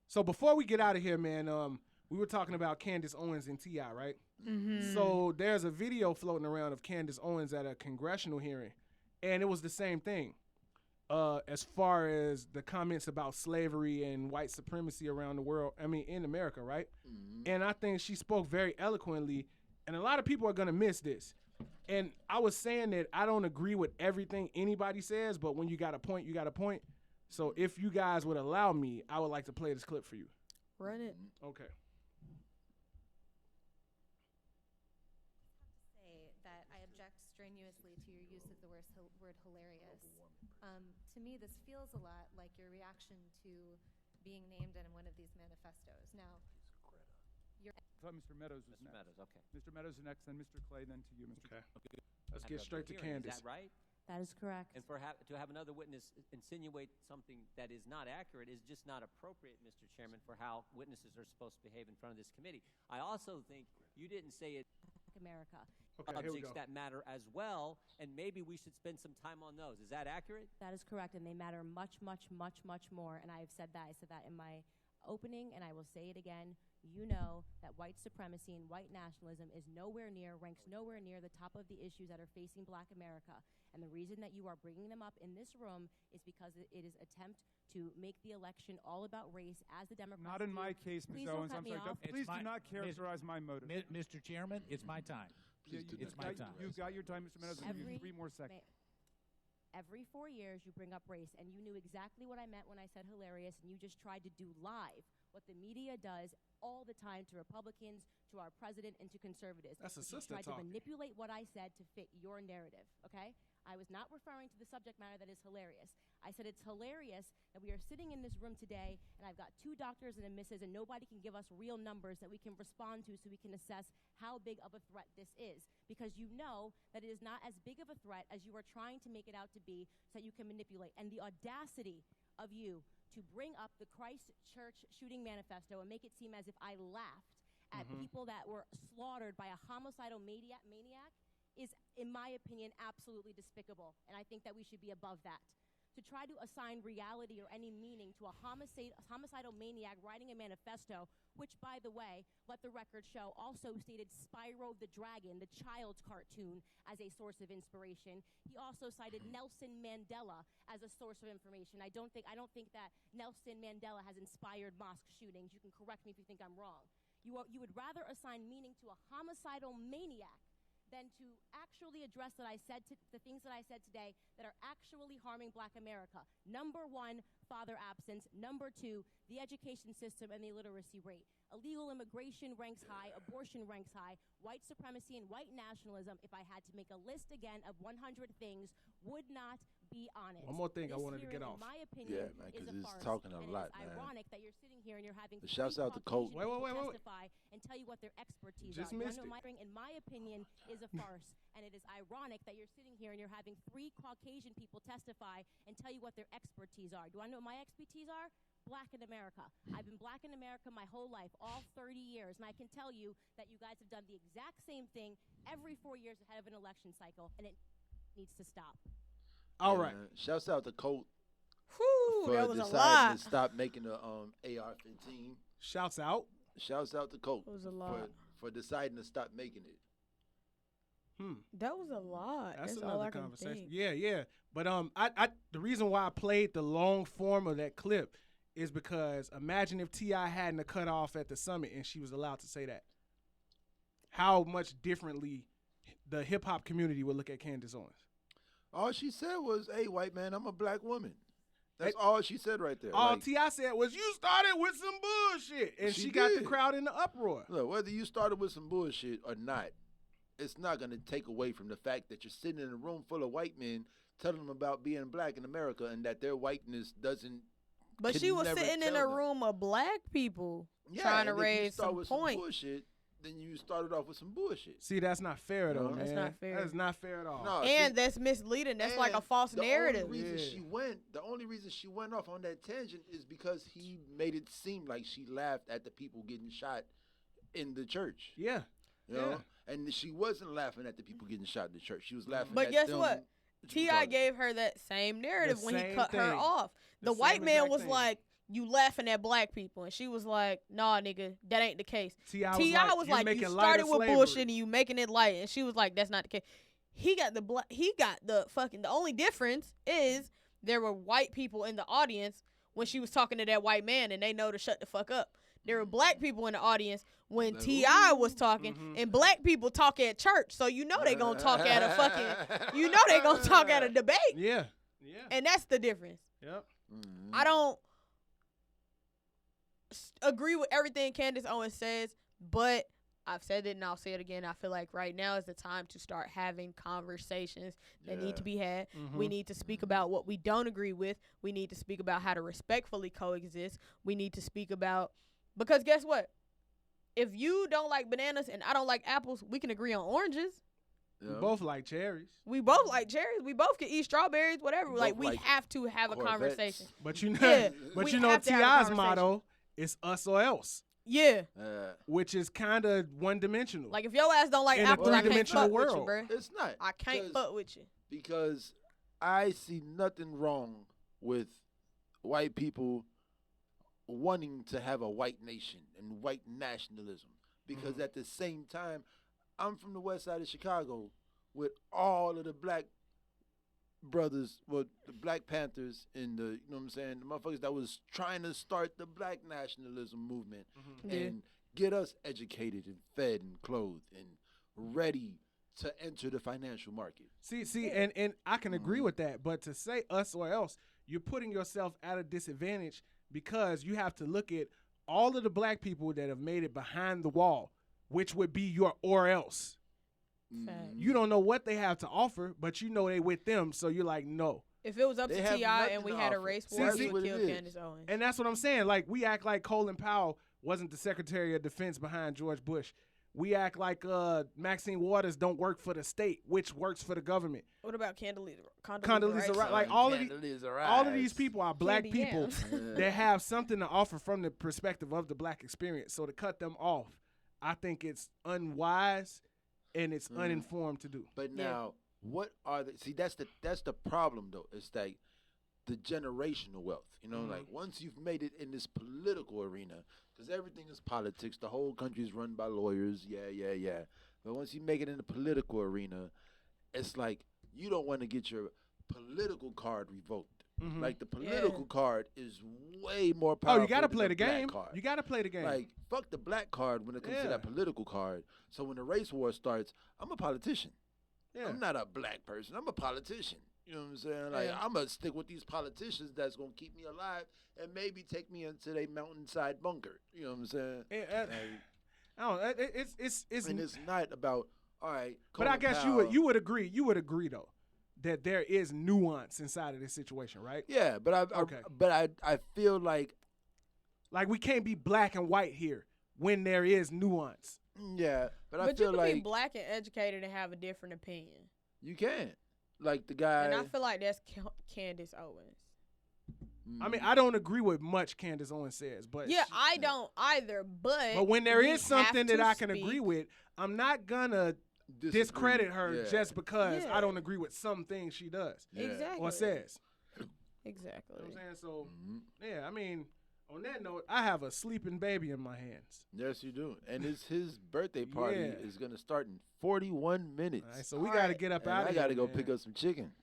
So before we get out of here, man, we were talking about Candace Owens and T.I., right? Mm-hmm. So there's a video floating around of Candace Owens at a congressional hearing, and it was the same thing. As far as the comments about slavery and white supremacy around the world, I mean, in America, right? Mm-hmm. And I think she spoke very eloquently, and a lot of people are going to miss this. And I was saying that I don't agree with everything anybody says, but when you got a point, you got a point. So if you guys would allow me, I would like to play this clip for you. Run it. Okay. Say that I object strenuously to your use of the word hilarious. To me, this feels a lot like your reaction to being named in one of these manifestos. Now, I thought Mr. Meadows was next. Meadows, okay. Mr. Meadows is next, then Mr. Clay, then to you, Mr. Okay. Clay. Let's get straight to Hearing, Candace. Is that right? That is correct. And to have another witness insinuate something that is not accurate is just not appropriate, Mr. Chairman, for how witnesses are supposed to behave in front of this committee. I also think you didn't say it. America. Okay, here we Subjects go. that matter as well, and maybe we should spend some time on those. Is that accurate? That is correct, and they matter much, much, much, much more. And I have said that. I said that in my opening, and I will say it again. You know that white supremacy and white nationalism ranks nowhere near the top of the issues that are facing Black America. And the reason that you are bringing them up in this room is because it is attempt to make the election all about race as the Democrats Not in do. my case, Please Ms. don't Owens. cut I'm me sorry. off. Please do not characterize my motive. Mr. Chairman, it's my time. It's my time. You've got your time, Mr. Meadows. You have 3 more seconds. Every 4 years you bring up race, and you knew exactly what I meant when I said hilarious, and you just tried to do live what the media does all the time to Republicans, to our president, and to conservatives. That's a You sister tried to talking. manipulate what I said to fit your narrative, okay? I was not referring to the subject matter that is hilarious. I said it's hilarious that we are sitting in this room today, and I've got 2 doctors and a missus, and nobody can give us real numbers that we can respond to so we can assess how big of a threat this is. Because you know that it is not as big of a threat as you are trying to make it out to be so that you can manipulate. And the audacity of you to bring up the Christ Church shooting manifesto and make it seem as if I laughed at people that were slaughtered by a homicidal maniac is, in my opinion, absolutely despicable. And I think that we should be above that. To try to assign reality or any meaning to a homicidal maniac writing a manifesto, which, by the way, let the record show, also stated Spyro the Dragon, the child's cartoon, as a source of inspiration. He also cited Nelson Mandela as a source of information. I don't think that Nelson Mandela has inspired mosque shootings. You can correct me if you think I'm wrong. You would rather assign meaning to a homicidal maniac than to actually address the things that I said today that are actually harming Black America. Number 1, father absence. Number 2, the education system and the illiteracy rate. Illegal immigration ranks high, abortion ranks high, white supremacy and white nationalism, if I had to make a list again of 100 things, would not be honest. One more thing I This wanted to get hearing, off. in my opinion, Yeah, man, is 'cause a it's farce, talking a and lot, it's man. ironic that you're sitting here and you're having But shouts out to Colt. Caucasian people Wait. testify and tell you what their expertise Just are. You wanna missed know it. my in my opinion, is a farce. And it is ironic that you're sitting here and you're having 3 Caucasian people testify and tell you what their expertise are. Do you want to know what my expertise are? Black in America. I've been Black in America my whole life, all 30 years. And I can tell you that you guys have done the exact same thing every 4 years ahead of an election cycle. And it needs to stop. All right. Shouts out to Colt Whew, for that was a deciding lot. to stop making the AR-15. Shouts out. Shouts out to Colt That was a lot. for deciding to stop making it. That was a lot. That's all another I can conversation. think. Yeah. But I the reason why I played the long form of that clip is because imagine if T.I. hadn't cut off at the summit and she was allowed to say that. How much differently the hip hop community would look at Candace Owens. All she said was, "Hey, white man, I'm a Black woman." That's all she said right there. All Like, T.I. said was, "You started with some bullshit," and she got the did. crowd in the uproar. Look, whether you started with some bullshit or not, it's not going to take away from the fact that you're sitting in a room full of white men telling them about being Black in America and that their whiteness doesn't. But can she was never sitting in tell a them. room of Black people Yeah, trying to and if you raise start some with point. Some bullshit, then you started off with some bullshit. See, that's not fair though, No, man. that's not fair. That's not fair at all. No, And see, that's misleading. That's like a and false narrative. The only reason she went off on that tangent is because he made it seem like she laughed at the people getting shot in the church. Yeah. You know? And she wasn't laughing at the people getting shot in the church. She was laughing But at guess them. what? T.I. gave her that same narrative The when he same cut her thing. off. The The white same man exact was thing. like, you laughing at black people. And she was like, nah, nigga, that ain't the case. T.I. was like, you started with bullshit and you making it light. And she was like, that's not the case. The only difference is there were white people in the audience when she was talking to that white man, and they know to shut the fuck up. There were black people in the audience when T.I. was talking, and black people talk at church, so you know they gonna talk at a they gonna talk at a debate. Yeah. And that's the difference. Yep. I don't agree with everything Candace Owens says, but I've said it and I'll say it again. I feel like right now is the time to start having conversations that need to be had. We need to speak about what we don't agree with. We need to speak about how to respectfully coexist. We need to speak about, because guess what? If you don't like bananas and I don't like apples, we can agree on oranges. We both like cherries. We both like cherries. We both can eat strawberries, whatever. Like, we have to have a conversation. But you know, T.I.'s motto is us or else. Yeah. Which is kind of one-dimensional. Like, if your ass don't like apples, I can't fuck with you, bro. It's not. I can't fuck with you. Because I see nothing wrong with white people wanting to have a white nation and white nationalism. Because at the same time, I'm from the west side of Chicago with all of the black brothers, well, the Black Panthers and the, you know what I'm saying, the motherfuckers that was trying to start the black nationalism movement and get us educated and fed and clothed and ready to enter the financial market. See, and I can agree with that, but to say us or else, you're putting yourself at a disadvantage because you have to look at all of the black people that have made it behind the wall, which would be your or else. You don't know what they have to offer, but you know they with them, so you're like, no. If it was up to T.I. and we had a race war, we would kill Candace Owens. And that's what I'm saying. Like, we act like Colin Powell wasn't the Secretary of Defense behind George Bush. We act like Maxine Waters don't work for the state, which works for the government. What about Condoleezza Rice? Like, all of these people are black people that have something to offer from the perspective of the black experience. So to cut them off, I think it's unwise and it's uninformed to do. But now, what are the? See, that's the problem though. It's like the generational wealth. You know, like once you've made it in this political arena, because everything is politics. The whole country is run by lawyers. Yeah. But once you make it in the political arena, it's like you don't want to get your political card revoked. Like the political card is way more powerful. Oh, you got to play the game. Card. You got to play the game. Like, fuck the black card when it comes to that political card. So when the race war starts, I'm a politician. Yeah. I'm not a black person. I'm a politician. You know what I'm saying? Like, I'm going to stick with these politicians that's going to keep me alive and maybe take me into their mountainside bunker. You know what I'm saying? It's not about, all right. But I guess you would agree. You would agree, though, that there is nuance inside of this situation, right? Yeah, but I feel like we can't be black and white here when there is nuance. Yeah, but I you feel can like be black and educated and have a different opinion. You can, like the guy. And I feel like that's Candace Owens. I mean, I don't agree with much Candace Owens says, but I don't either. But when there is something that I can agree with, I'm not gonna discredit her just because I don't agree with some things she does or says. Exactly. You know what I'm saying? So, yeah, I mean, on that note, I have a sleeping baby in my hands. Yes, you do. And his birthday party is going to start in 41 minutes. All right, so we got to get up out of here. I got to go pick up some chicken.